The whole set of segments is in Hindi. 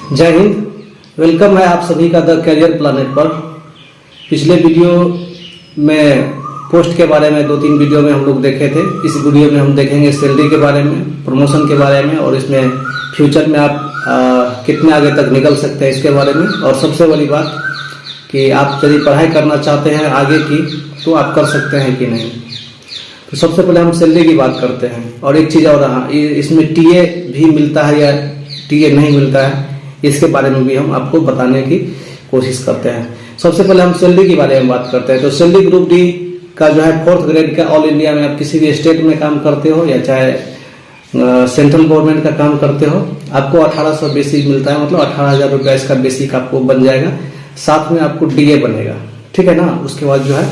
जय हिंद। वेलकम है आप सभी का द करियर प्लानेट पर। पिछले वीडियो में पोस्ट के बारे में 2-3 वीडियो में हम लोग देखे थे। इस वीडियो में हम देखेंगे सैलरी के बारे में, प्रमोशन के बारे में और इसमें फ्यूचर में आप कितने आगे तक निकल सकते हैं इसके बारे में। और सबसे बड़ी बात कि आप यदि पढ़ाई करना चाहते हैं आगे की तो आप कर सकते हैं कि नहीं। तो सबसे पहले हम सैलरी की बात करते हैं। और एक चीज़ और रहा, इसमें टीए भी मिलता है या टीए नहीं मिलता है, इसके बारे में भी हम आपको बताने की कोशिश करते हैं। सबसे पहले हम सैलरी के बारे में बात करते हैं। तो सैलरी ग्रुप डी का जो है 4th ग्रेड का ऑल इंडिया में आप किसी भी स्टेट में काम करते हो या चाहे सेंट्रल गवर्नमेंट का काम करते हो, आपको 1800 बेसिक मिलता है, मतलब 18,000 रुपया इसका बेसिक आपको बन जाएगा। साथ में आपको डीए बनेगा, ठीक है ना। उसके बाद जो है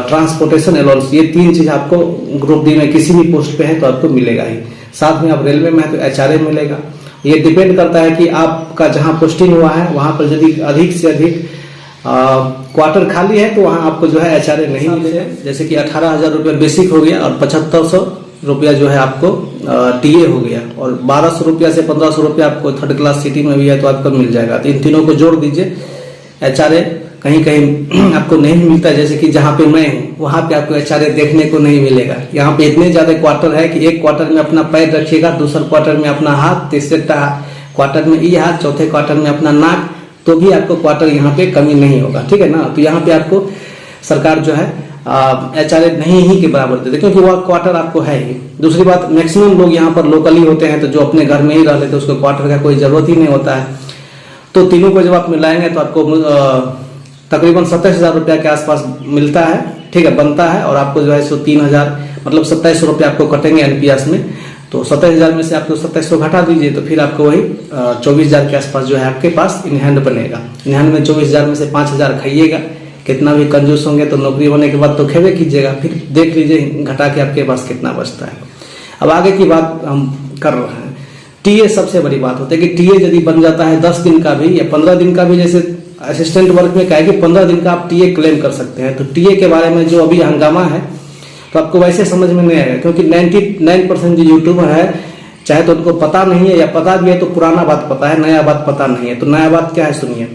ट्रांसपोर्टेशन अलाउंस, ये 3 चीज आपको ग्रुप डी में किसी भी पोस्ट पे है तो आपको मिलेगा ही। साथ में आप रेलवे में है तो एचआरए मिलेगा। ये डिपेंड करता है कि आपका जहां पोस्टिंग हुआ है वहां पर यदि अधिक से अधिक क्वार्टर खाली है तो वहां आपको जो है एचआरए नहीं मिलेगा। जैसे कि 18,000 रुपया बेसिक हो गया और 7500 रुपया जो है आपको टीए हो गया, और 1200 रुपया से 1500 रुपया आपको 3rd क्लास सिटी में भी है तो आपको मिल जाएगा। तो इन तीनों को जोड़ दीजिए। एचआरए कहीं कहीं आपको नहीं मिलता है, जैसे कि जहाँ पे मैं हूँ वहाँ पे आपको एचआरए देखने को नहीं मिलेगा। यहाँ पे इतने ज्यादा क्वार्टर है कि एक क्वार्टर में अपना पैर रखिएगा, दूसरे क्वार्टर में अपना हाथ, तीसरे क्वार्टर में ये हाथ, चौथे क्वार्टर में अपना नाक, तो भी आपको क्वार्टर यहाँ पे कमी नहीं होगा, ठीक है ना। तो यहाँ पे आपको सरकार जो है एचआरए नहीं ही के बराबर देते, क्योंकि वह क्वार्टर आपको है ही। दूसरी बात, मैक्सिमम लोग यहाँ पर लोकली होते हैं, तो जो अपने घर में ही रह लेते उसको क्वार्टर का कोई जरूरत ही नहीं होता है। तो तीनों को जब आप मिलाएंगे तो आपको तकरीबन 27,000 रुपया के आसपास मिलता है, ठीक है, बनता है। और आपको जो है 3,000 मतलब 2700 रुपया आपको कटेंगे एनपीएस में। तो 27,000 में से आपको 2700 घटा दीजिए तो फिर आपको वही 24,000 के आसपास जो है आपके पास इन हैंड बनेगा। इन हैंड में 24,000 में से 5,000 खाइएगा। कितना भी कंजूस होंगे तो नौकरी होने के बाद तो खेवे कीजिएगा, फिर देख लीजिए घटा के आपके पास कितना बचता है। अब आगे की बात हम कर रहे हैं। टीए सबसे बड़ी बात होती है कि टीए यदि बन जाता है 10 दिन का भी या 15 दिन का भी, जैसे असिस्टेंट वर्क में क्या है कि 15 दिन का आप टीए क्लेम कर सकते हैं। तो टीए के बारे में जो अभी हंगामा है तो आपको वैसे समझ में नहीं आएगा, क्योंकि 99% जो यूट्यूबर है चाहे तो उनको पता नहीं है या पता भी है तो पुराना बात पता है, नया बात पता नहीं है। तो नया बात क्या है सुनिए।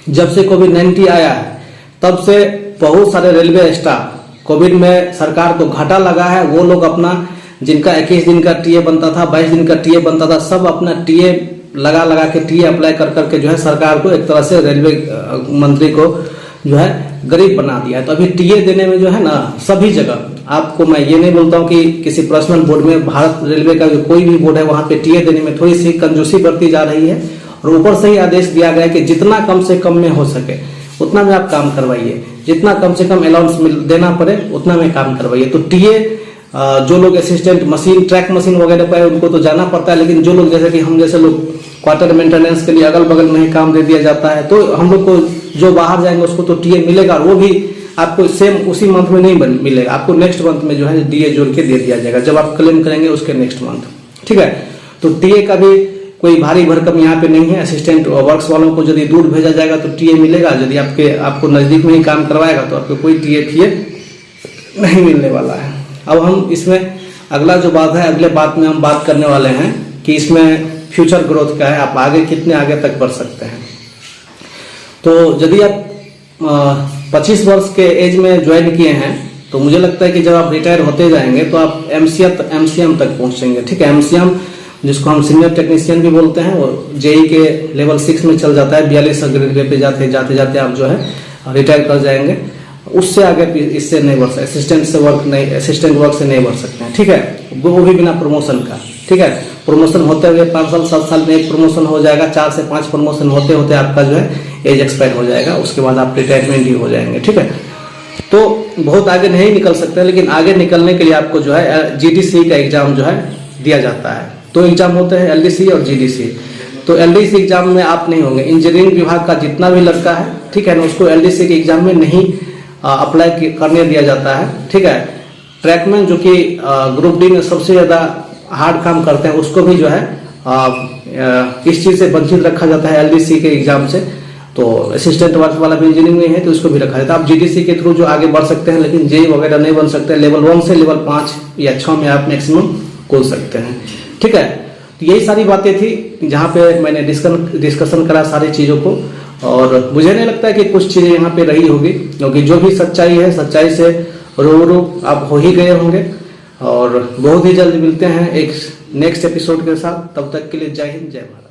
जब से कोविड-19 आया है तब से बहुत सारे रेलवे स्टाफ, कोविड में सरकार को घाटा लगा है, वो लोग अपना जिनका 21 दिन का टीए बनता था, 22 दिन का टीए बनता था, सब अपना टीए लगा के टीए अप्लाई कर करके जो है सरकार को एक तरह से रेलवे मंत्री को जो है गरीब बना दिया है। तो अभी टीए देने में जो है ना सभी जगह, आपको मैं ये नहीं बोलता हूँ कि किसी पर्सनल बोर्ड में, भारत रेलवे का जो कोई भी बोर्ड है वहां पे टीए देने में थोड़ी सी कंजूसी बरती जा रही है। और ऊपर से ही आदेश दिया गया है कि जितना कम से कम में हो सके उतना में आप काम करवाइए, जितना कम से कम अलाउंस देना पड़े उतना में काम करवाइए। तो टीए जो लोग असिस्टेंट मशीन, ट्रैक मशीन वगैरह पर उनको तो जाना पड़ता है, लेकिन जो लोग जैसे कि हम जैसे लोग क्वार्टर मेंटेनेंस के लिए अगल बगल में ही काम दे दिया जाता है, तो हम लोग को जो बाहर जाएंगे उसको तो टीए मिलेगा, और वो भी आपको सेम उसी मंथ में नहीं मिलेगा, आपको नेक्स्ट मंथ में जो है टीए जोड़ के दे दिया जाएगा जब आप क्लेम करेंगे उसके नेक्स्ट मंथ, ठीक है। तो टीए का भी कोई भारी भरकम यहाँ पे नहीं है। असिस्टेंट वर्क्स वालों को यदि दूर भेजा जाएगा तो टीए मिलेगा, यदि आपको नजदीक में ही काम करवाएगा तो आपको कोई टीए नहीं मिलने वाला है। अब हम इसमें अगला जो बात है, अगले बात में हम बात करने वाले हैं कि इसमें फ्यूचर ग्रोथ क्या है, आप आगे कितने आगे तक बढ़ सकते हैं। तो यदि आप 25 वर्ष के एज में ज्वाइन किए हैं तो मुझे लगता है कि जब आप रिटायर होते जाएंगे तो आप एमसीएम तक पहुंचेंगे, ठीक है। एमसीएम जिसको हम सीनियर टेक्नीशियन भी बोलते हैं, वो जेई के लेवल 6 में चल जाता है। 42 ग्रेड पे जाते आप जो है रिटायर कर जाएंगे। उससे आगे इससे नहीं बढ़ सकते, असिस्टेंट वर्क से नहीं बढ़ सकते हैं, ठीक है। वो भी बिना प्रमोशन का, ठीक है। प्रमोशन होते हुए 5 साल 7 साल में एक प्रमोशन हो जाएगा, 4 से 5 प्रमोशन होते होते आपका जो है एज एक्सपायर हो जाएगा, उसके बाद आप रिटायरमेंट ही हो जाएंगे, ठीक है। तो बहुत आगे नहीं निकल सकते, लेकिन आगे निकलने के लिए आपको जो है जीडीसी का एग्जाम जो है दिया जाता है। 2 एग्जाम होते हैं, एलडीसी और जीडीसी। तो एलडीसी एग्जाम में आप नहीं होंगे। इंजीनियरिंग विभाग का जितना भी लड़का है, ठीक है ना, उसको एलडीसी के एग्जाम में नहीं अप्लाई करने दिया जाता है, ठीक है। ट्रैकमैन जो कि ग्रुप डी में सबसे ज्यादा हार्ड काम करते हैं उसको भी जो है इस चीज से वंचित रखा जाता है एलडीसी के एग्जाम से। तो असिस्टेंट वर्क वाला भी इंजीनियरिंग में है तो उसको भी रखा जाता है। आप जीडीसी के थ्रू जो आगे बढ़ सकते हैं, लेकिन जेई वगैरह नहीं बन सकते। लेवल 1 से लेवल 5 या 6 में आप मैक्सिमम खोल सकते हैं, ठीक है। तो यही सारी बातें थी जहाँ पे मैंने डिस्कशन करा सारी चीज़ों को, और मुझे नहीं लगता है कि कुछ चीज़ें यहाँ पे रही होगी, क्योंकि जो भी सच्चाई है सच्चाई से रूबरू आप हो ही गए होंगे। और बहुत ही जल्द मिलते हैं एक नेक्स्ट एपिसोड के साथ, तब तक के लिए जय हिंद जय भारत।